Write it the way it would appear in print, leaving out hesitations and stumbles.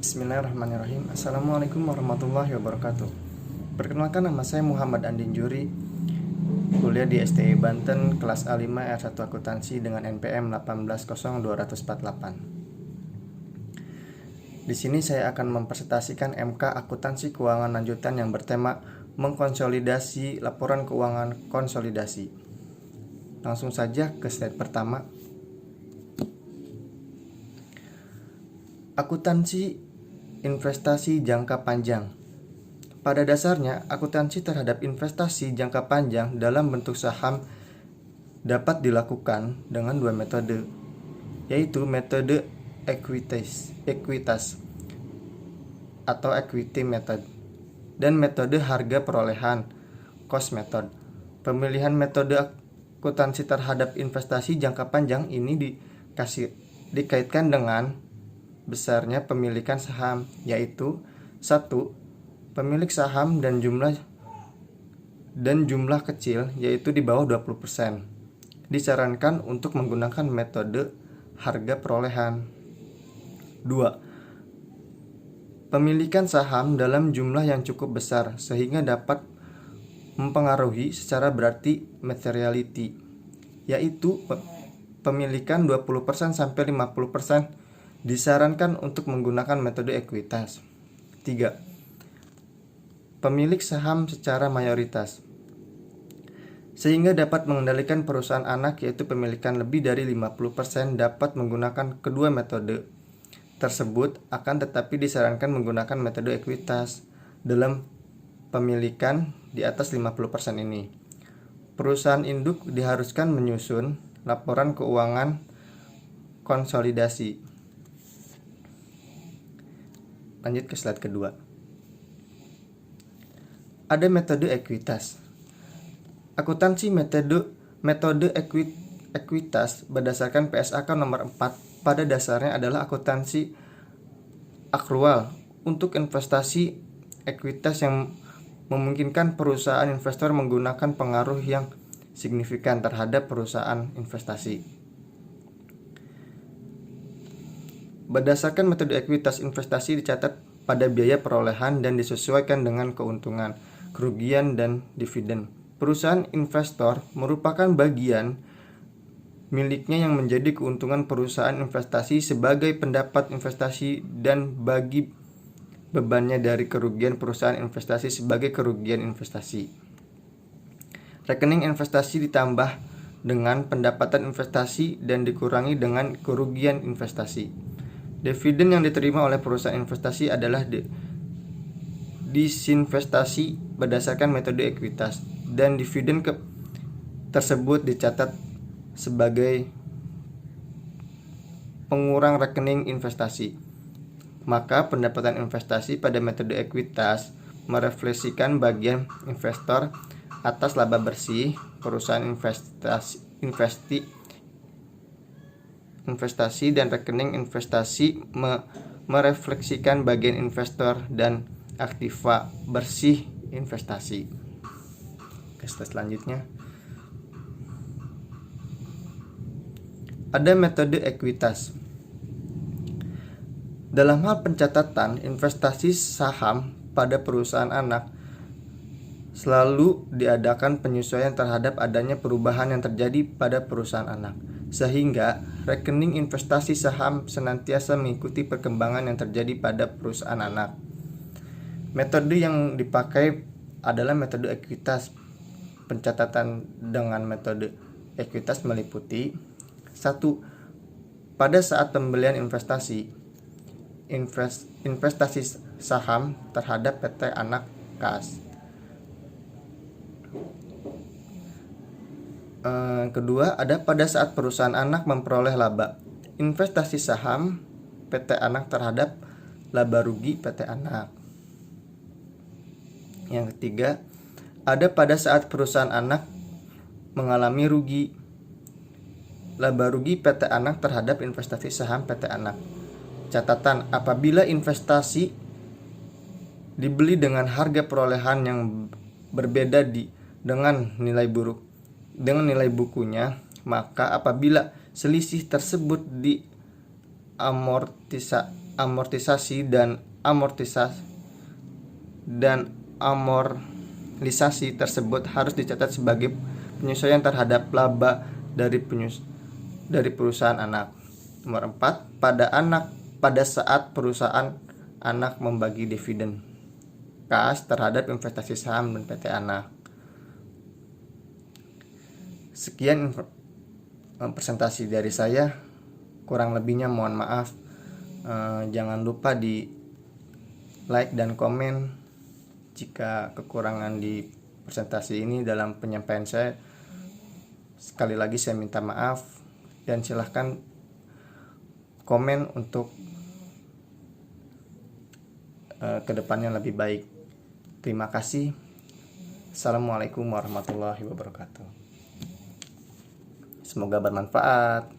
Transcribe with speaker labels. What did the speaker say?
Speaker 1: Bismillahirrahmanirrahim. Assalamualaikum warahmatullahi wabarakatuh. Perkenalkan, nama saya Muhammad Andin Juri, kuliah di STI Banten, kelas A5 R1 Akuntansi dengan NPM 1800248. Di sini saya akan mempresentasikan MK Akuntansi Keuangan Lanjutan yang bertema mengkonsolidasi laporan keuangan konsolidasi. Langsung saja ke slide pertama. Akuntansi investasi jangka panjang. Pada dasarnya, akuntansi terhadap investasi jangka panjang dalam bentuk saham dapat dilakukan dengan dua metode, yaitu metode ekuitas atau equity method dan metode harga perolehan cost method. Pemilihan metode akuntansi terhadap investasi jangka panjang ini dikaitkan dengan besarnya pemilikan saham, yaitu 1. Pemilik saham dan jumlah kecil, yaitu di bawah 20%. Disarankan untuk menggunakan metode harga perolehan. 2. Pemilikan saham dalam jumlah yang cukup besar sehingga dapat mempengaruhi secara berarti materiality, yaitu pemilikan 20% sampai 50%. Disarankan untuk menggunakan metode ekuitas. 3. Pemilik saham secara mayoritas, sehingga dapat mengendalikan perusahaan anak, yaitu pemilikan lebih dari 50%, dapat menggunakan kedua metode tersebut, akan tetapi disarankan menggunakan metode ekuitas dalam pemilikan di atas 50% ini. Perusahaan induk diharuskan menyusun laporan keuangan konsolidasi. Lanjut ke slide kedua. Ada metode ekuitas. Akuntansi metode ekuitas berdasarkan PSAK nomor 4 pada dasarnya adalah akuntansi akrual untuk investasi ekuitas yang memungkinkan perusahaan investor menggunakan pengaruh yang signifikan terhadap perusahaan investasi. Berdasarkan metode ekuitas, investasi dicatat pada biaya perolehan dan disesuaikan dengan keuntungan, kerugian, dan dividen. Perusahaan investor merupakan bagian miliknya yang menjadi keuntungan perusahaan investasi sebagai pendapat investasi dan bagi bebannya dari kerugian perusahaan investasi sebagai kerugian investasi. Rekening investasi ditambah dengan pendapatan investasi dan dikurangi dengan kerugian investasi. Dividen yang diterima oleh perusahaan investasi adalah disinvestasi berdasarkan metode ekuitas, dan dividen tersebut dicatat sebagai pengurang rekening investasi. Maka pendapatan investasi pada metode ekuitas merefleksikan bagian investor atas laba bersih perusahaan investasi dan rekening investasi merefleksikan bagian investor dan aktiva bersih investasi. Ke slide selanjutnya. Ada metode ekuitas. Dalam hal pencatatan investasi saham pada perusahaan anak, selalu diadakan penyesuaian terhadap adanya perubahan yang terjadi pada perusahaan anak, sehingga rekening investasi saham senantiasa mengikuti perkembangan yang terjadi pada perusahaan anak. Metode yang dipakai adalah metode ekuitas. Pencatatan dengan metode ekuitas meliputi 1. Pada saat pembelian investasi saham terhadap PT Anak Kas. Kedua, ada pada saat perusahaan anak memperoleh laba, investasi saham PT Anak terhadap laba rugi PT Anak. Yang ketiga, ada pada saat perusahaan anak mengalami rugi, laba rugi PT Anak terhadap investasi saham PT Anak. Catatan, apabila investasi dibeli dengan harga perolehan yang berbeda dengan nilai bukunya, maka apabila selisih tersebut amortisasi dan amortisasi tersebut harus dicatat sebagai penyesuaian terhadap laba dari perusahaan anak. Nomor 4, pada saat perusahaan anak membagi dividen kas terhadap investasi saham dan PT anak. Sekian presentasi dari saya, kurang lebihnya mohon maaf. Jangan lupa di like dan komen jika kekurangan di presentasi ini dalam penyampaian saya. Sekali lagi saya minta maaf, dan silahkan komen untuk kedepannya lebih baik. Terima kasih. Assalamualaikum warahmatullahi wabarakatuh. Semoga bermanfaat.